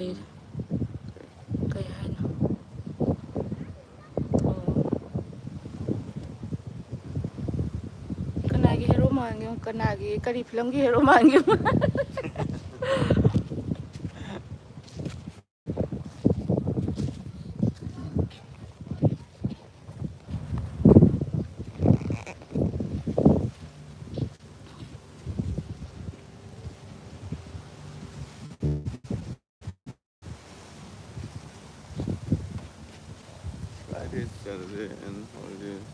kay haino kanagi hero mangyong kanagi kari film gi hero mangyong Friday, Saturday, and holidays.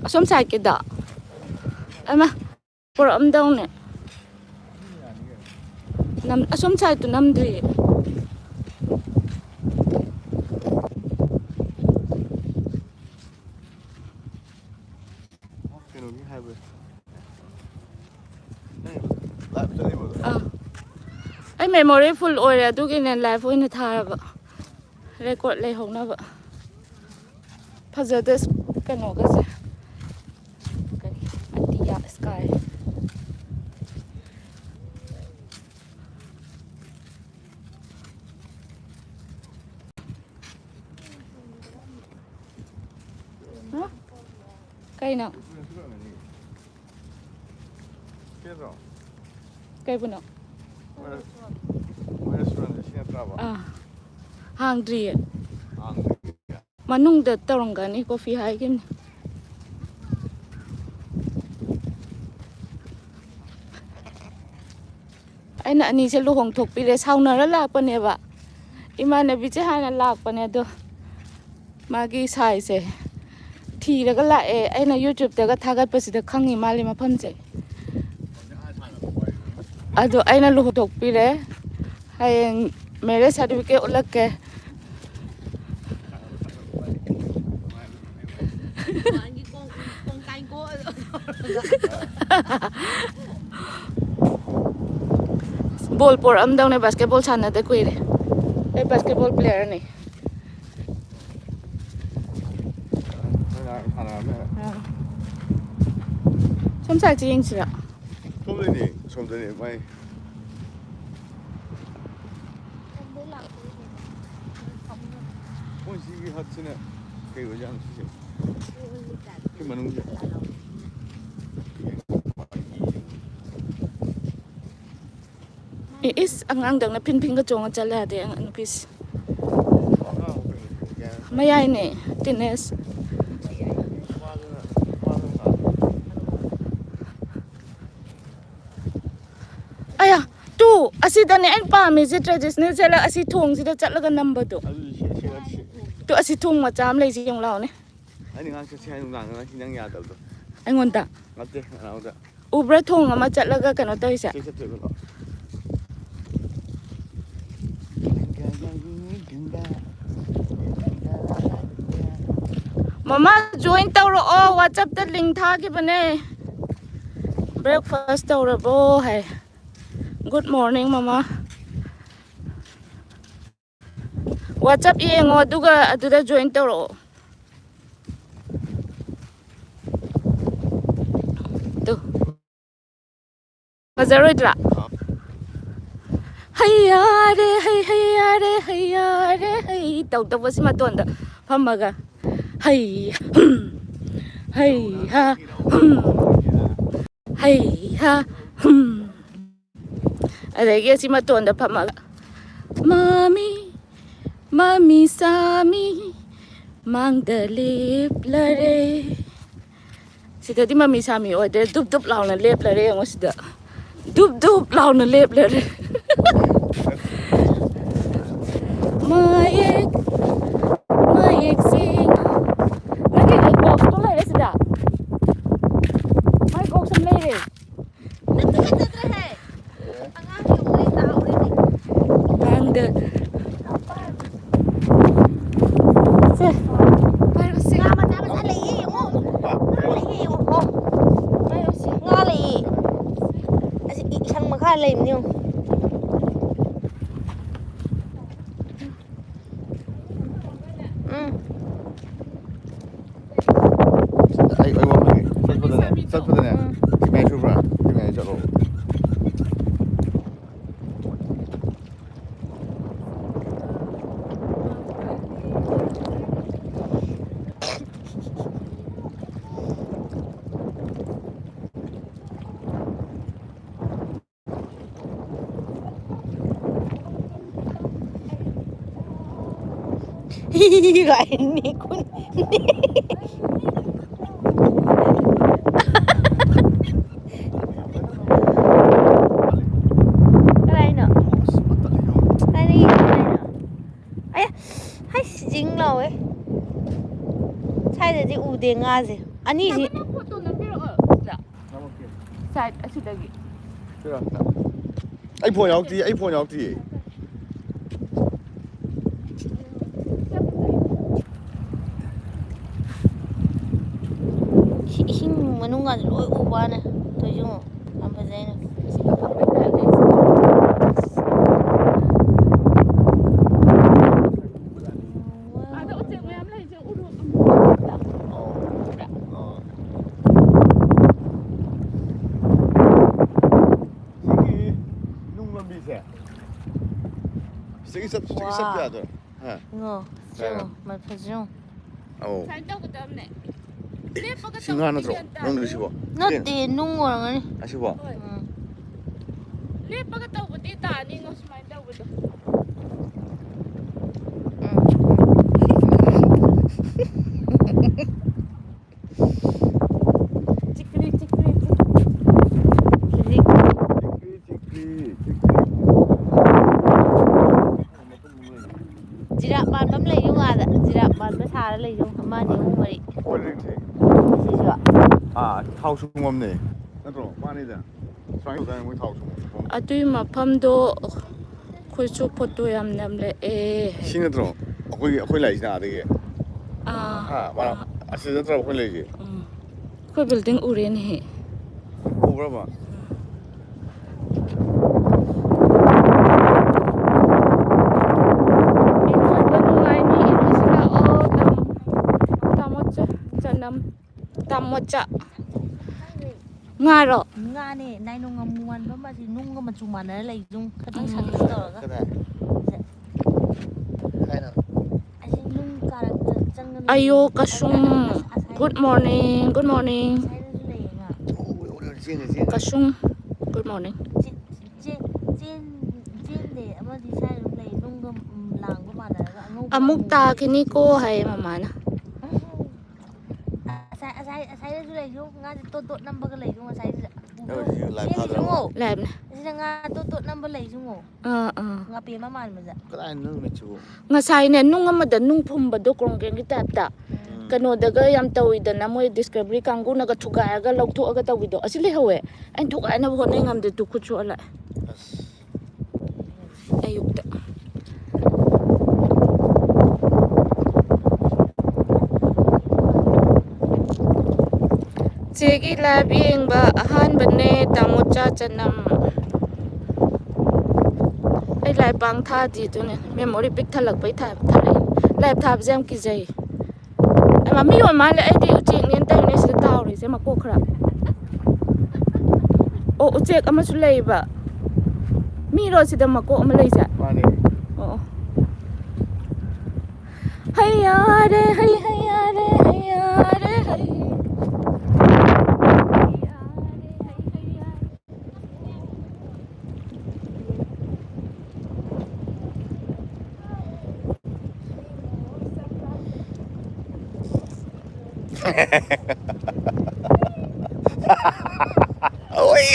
Asom side kida ama por am down ne nam asom side to nam dri ai memory full ore adugi ne live oina tharaba record lei honaba phajade kano gase atia sky cây nào cây bên nào hàng gì mà nung được tao rằng cái này coffee hay cái này anh anh sẽ lu hồng thục bị để sau nó rất là bận nè bạn iman này bị chết hai là lạc bận nè đó mà cái size sẽ thì là cái lại anh ở YouTube để cái thằng cái bớt sẽ khăng im mà phun sẽ à rồi anh là lu hồng thục bị đấy hay mấy certificate ở cái ball por am down này basketball sana te quỷ đây basketball player này Some side chinh chứ ạ Some day mai ôi gì hết chứ nè cái gì vậy cái mà nung is ang dang na pin cái chong cha la de ang pis mayai ne tines aya tu asida ne anh pa mi je traditional je la asi thong si da chat la ga number tu asi thong ma cham lei si yong lao ne anh ngang xe nung lang na hinang ya dal do anh ngon ta ngate nào da ubra thong ma chat la ga kano tai sa Mama join tàu rồi WhatsApp ta link tha cái bên này breakfast tàu rồi bố hay good morning mama WhatsApp yên ngồi duga aduda join tàu rồi tu bazar rồi ra hayya re hay tàu tàu bớt mà tuần đó phàm maga hay hay ha hay ha ở đây cái gì mà tuần đó phàm maga mami sami mang the lip lare si tadi mami sami oh dia dup lau na lip lare ang usda dup lau na lip lare Mayek sing lagi box tu lah sudah mai box sem leh nanti kan terus hai tengah yung ulit tahu ini bangga se baru sih ngamat ali yung baru sih ngali isang makhalay niyo gọi nè con cái này nữa đây đi đây nữa ấy hay dính rồi sai rồi gì ủ tiền nga gì anh đi gì Side asidagi. Ai phone yauti. 힘 많은 거 아니야? 오바네. 도중 안 보세요. Sige sab ya to. Ha. 이거 저 맞죠? Oh. Side daw kadam ne. Sino na to? Nung sibo. 나때 농어랑 아니. Asibo. Le pag taw buti ta ni ngos mai daw buto. Chikri. 지라 만밤 레용 아다. 지라 만밤 사라 레용 한마디 오머리. 시죠. 아, 타오숭 없네. 나도 많이다. 수학이 뭐 타오숭. Atui maphamdo khoichu photo yam namle e. 신에 들어. 거기 라이나 되게. Ah. 와. 아시죠? 들어 거기 라이지. Khoi building uren he. 뭐라 봐. Tamocha ngaro nga nè nay nung ngamuan ba mà thì nung mà chung mà nó lấy dung cái thằng sẵn đó đó 그래. 하이나. anh nung cả chân ayo kasung good morning kasung good morning amuk ta kini ko hay mama na sai nó lấy dung nga tốt năm bao lấy dung mà sai 라이 파더라고. lab na Sila nga tốt năm bao lấy dung ngô nga pia mà mà dạ 그래 너 미치고. nga sai ne nung amada nung phum ba do krong gen kita ta kano daga yam tawida na mo discovery kangu naga thuga ga lawthu aga tawido asile hawe an thuga na ho nei ngam de tu khu chu ala ayukta Chegi la bing ba ahan bane tamocha chanam ai lai bang tha di tu ne memory pic thalak pai tha thare lai tha jam ki jai ai ma mi yo ma le ai di uchi nien tai ne se taw ri se ma ko khra o uchek ama su lei ba mi ro si da ma ko ama lei ja 많이. o hayya re hayya re hay Ôi.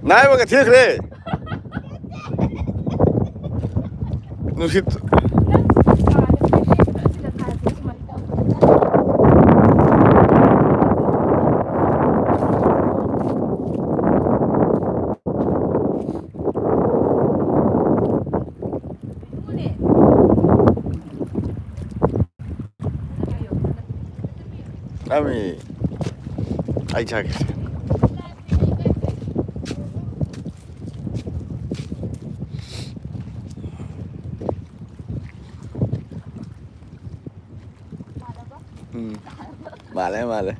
나이가 되게 그래. 누시 남이 아이 자기. 말해.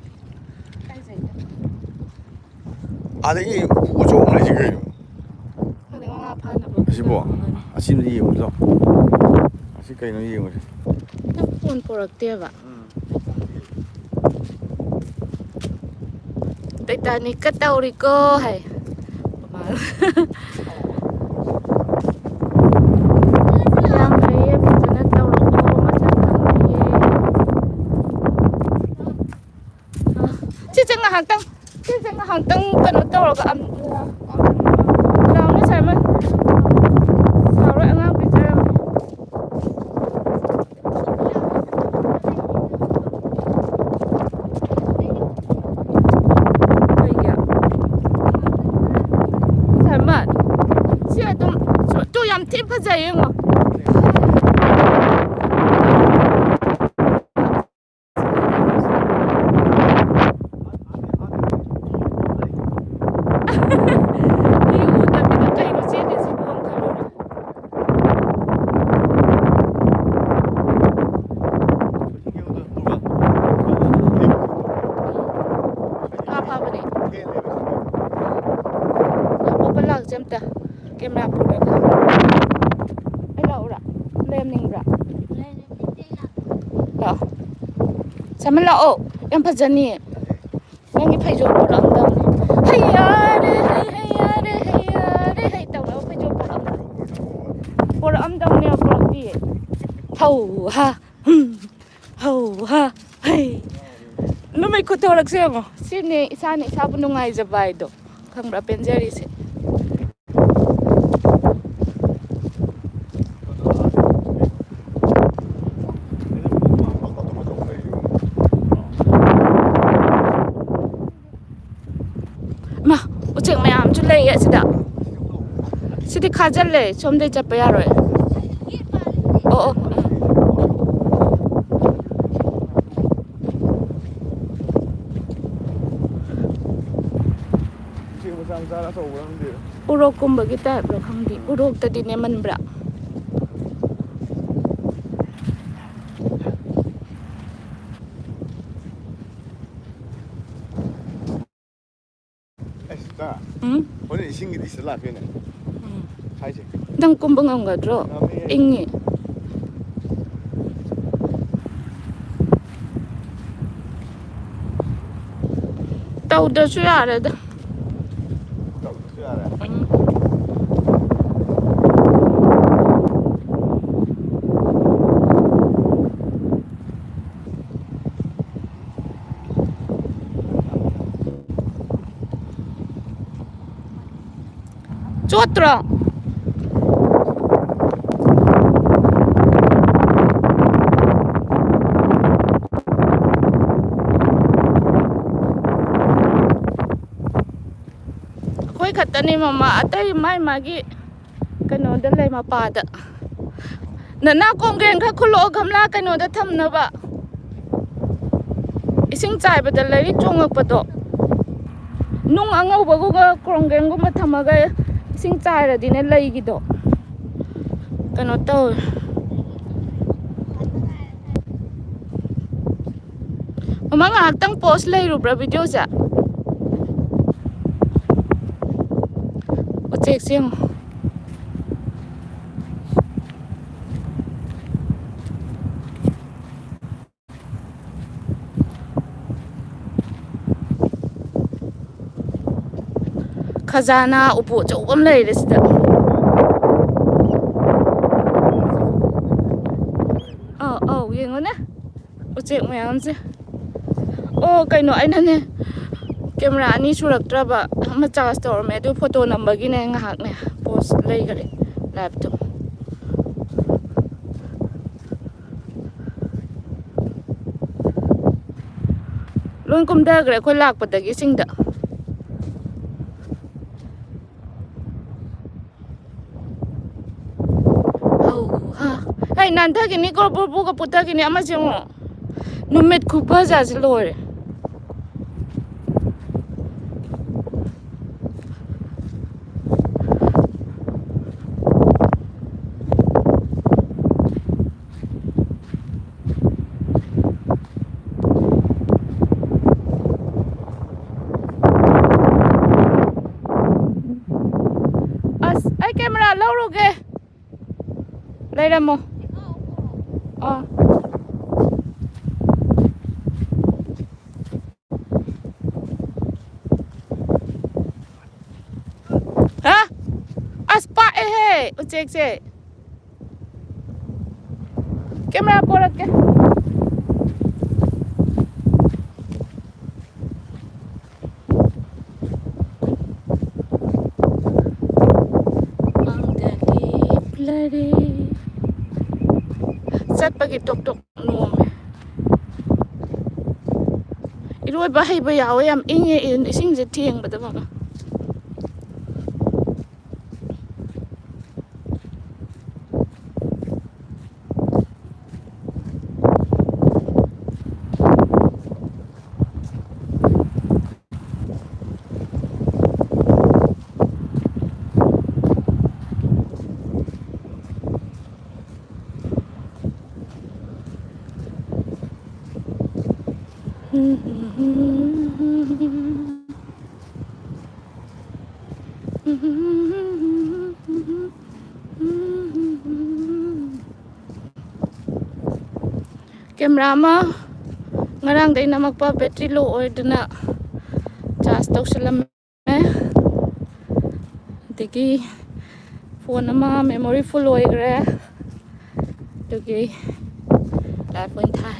아니 우종을 지금. 아시보. 아시는 이 우종. 아시까지는 이 우종. 폰 보락대봐. Titanic ka tauri ko hay. Yang ay pagana tauri ko masakang ye. Cicing hangtang kano tauri ka am. Lang na sama. Saura ang ang bicara. Tim 파자예요. Camera pura ka. Ay laura. Lem ning bra. La. Sama la o. Yang pajani. Yang ni phai jo pura am dang. Hayya re hay taw la phai jo pura am. Pura am dang ne pura ti. Hau ha. Hau ha. Hey. No may ko tawag siya mo. Sini isa bu nungai jabay do. Kang bra penjari se. 우측 매암 줄래 야 시다 시디 가잘래 좀 더 잡아 야로 어 지금 상사라서 오는데 우럭 곰바 기타 로 강디 우럭 따디네 만브라 오늘 신기도 있을라 변해. 사이즈. 당 꼼방한 거죠. 잉이. tàu suya rồi đó. 좋더라. 거기 갔더니 마 아따이 마기 그노들 레 마파다 나나 공갱 가 콜로 감라 그노다 탐나바 이싱 짜이버들 레리 쫑억버도 농 앙어버고가 공갱고마 탐마가 이싱 짜이라디네 레이기도 그노 또 mga agtang post lay rubra video sa o check siyang khazana upo chawam lay resida yengo na o check mayam se oh kaino ai na ne camera ani surak traba ꯑꯃ charge ꯇꯧꯔꯝꯃꯦ ꯑꯗꯨ photo ꯅꯝꯕꯒꯤꯅꯦ ꯉꯥꯏꯍꯥꯛꯅꯦ ꯄꯣꯁ ꯂꯩꯈꯔꯦ ꯂꯥꯏꯚꯇꯣ ꯂꯣꯏ ꯀꯨꯝꯊꯈ꯭ꯔꯦ ꯑꯩꯈꯣꯏ ꯂꯥꯛꯄꯗꯒꯤ ꯏꯁꯤꯡꯗ ꯍꯩ ꯅꯥꯟꯊꯈꯤꯅꯤ ꯕꯨꯔꯕꯨꯒ ꯄꯨꯊꯈꯤꯅꯤ ꯑꯃ ꯌꯦꯡꯉꯣ ꯅꯨꯃꯤꯠ ꯈꯨꯐꯖꯁꯤ ꯂꯣꯏꯔꯦ ꯑꯁ ꯑꯩ ꯀꯦꯃꯦꯔꯥ ꯂꯧꯔꯨꯒꯦ ꯂꯩꯔꯝꯃꯣ ꯍꯥ ꯑꯁ ꯄꯥꯛꯑꯦꯍꯦ ꯎꯆꯦꯛꯁꯦ ꯀꯦꯃꯦꯔꯥ ꯄꯣꯔꯛꯀꯦ ꯆꯠꯄꯒꯤ ꯇꯣꯛ ꯇꯣꯛ ꯅꯣꯝꯃꯦ ꯏꯔꯣꯏꯕ ꯍꯩꯕ ꯌꯥꯎꯋꯦ ꯌꯥꯝ ꯏꯪꯉꯦ ꯏꯁꯤꯡꯁꯦ ꯊꯦꯡꯕꯗ ꯃama ꯀꯦꯃꯦꯔꯥ ꯑꯃ ꯉꯔꯥꯡꯗꯩ ꯅꯝꯃꯛꯄ ꯕꯦꯇ꯭ꯔꯤ ꯂꯣ ꯑꯣꯏꯗꯅ ꯆꯥꯔꯖ ꯇꯧꯁꯜꯂꯝꯃꯦ ꯑꯗꯒꯤ ꯐꯣꯟ ꯑꯃ ꯃꯦꯃꯣꯔꯤ ꯐꯨꯜ ꯑꯣꯏꯈ꯭ꯔꯦ ꯑꯗꯨꯒꯤ ꯂꯥꯏꯚ ꯑꯣꯏꯅ ꯊꯥꯏ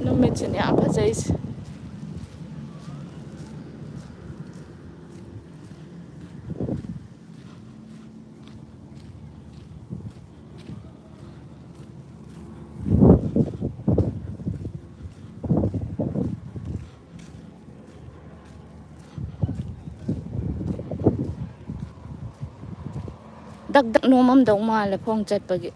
ꯅꯨꯃꯤꯠꯁꯤꯅꯦ ꯌꯥꯝ ꯐꯖꯩꯁꯦ ꯗꯛ ꯗꯛ ꯅꯣꯝꯃꯝꯗꯧ ꯃꯥꯜꯂꯦ ꯈꯣꯡ ꯆꯠꯄꯒꯤ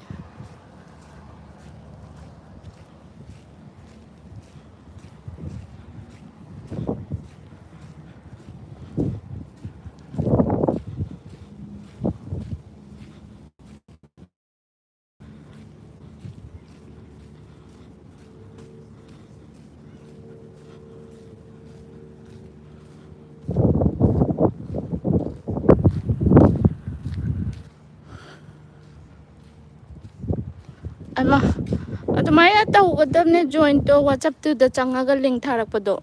ꯑꯃ ꯑꯗꯨꯃꯥꯏꯅ ꯇꯧꯒꯗꯕꯅꯦ ꯖꯣꯏꯟꯇꯣ ꯋꯥꯆꯞꯇꯨꯗ ꯆꯪꯉꯒ ꯂꯤꯡ ꯊꯥꯔꯛꯄꯗꯣ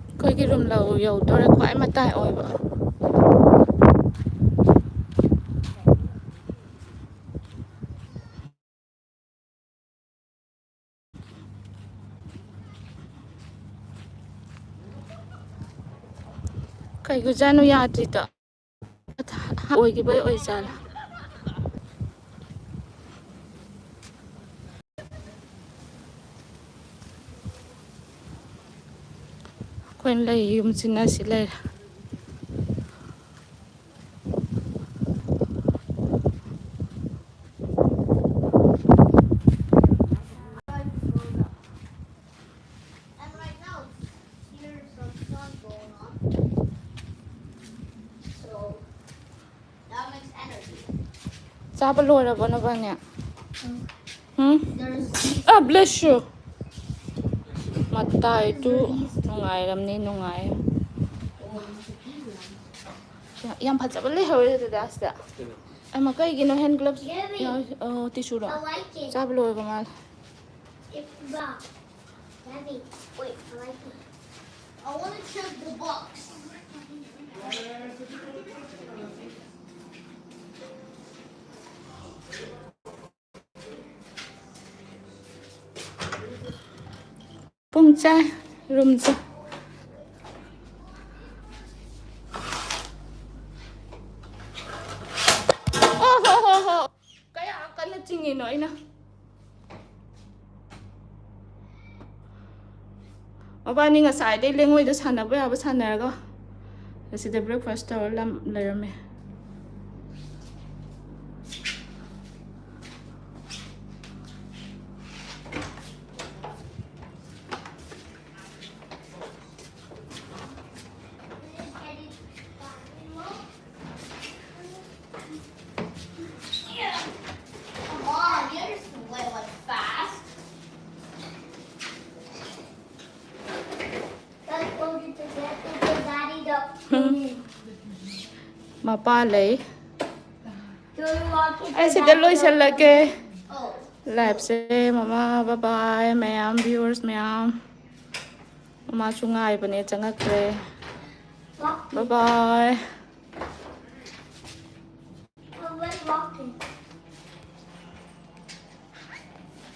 ꯑꯩꯈꯣꯏꯒꯤ ꯔꯨꯝ ꯌꯧꯗꯣꯔꯦ ꯈ꯭ꯋꯥꯏ ꯃꯇꯥꯏ ꯑꯣꯏꯕ ꯀꯩꯒꯤꯖꯥꯠꯅꯣ ꯌꯥꯗ꯭ꯔꯤꯗꯣ ꯑꯣꯏꯈꯤꯕꯩ ꯑꯣꯏꯖꯥꯠꯂꯥ ꯑꯩꯈꯣꯏꯅ ꯂꯩ ꯌꯨꯝꯁꯤꯅ ꯁꯤ ꯂꯩꯔꯦ ꯆꯥꯕ ꯂꯣꯏꯔꯕꯣ ꯅꯕꯥꯅꯦ bless you ꯃꯇꯥꯏꯗꯨ ꯅꯨꯡꯉꯥꯏꯔꯝꯅꯤ ꯅꯨꯡꯉꯥꯏ Yam Pazabale, how is it? That's that. I'm a guy, you know, hand gloves. Tissue. I like it. Sablo, Gamal. It's rock. Daddy, wait, I like it. I want to check the box. Pung chai, room cha. Oh, kaya akan na tingin no, ina. Mabani nga side day lengoy da sana ba yaba sana ga. Kasi the breakfast hour lam lerame. Come on, you're just going fast. Let's go get the daddy the Mapalay. Do you want it? Ay si Deloy sa lagi. Oh. Live say mama bye bye ma'am viewers ma'am. Mama chungay pa ni changak re. Bye bye.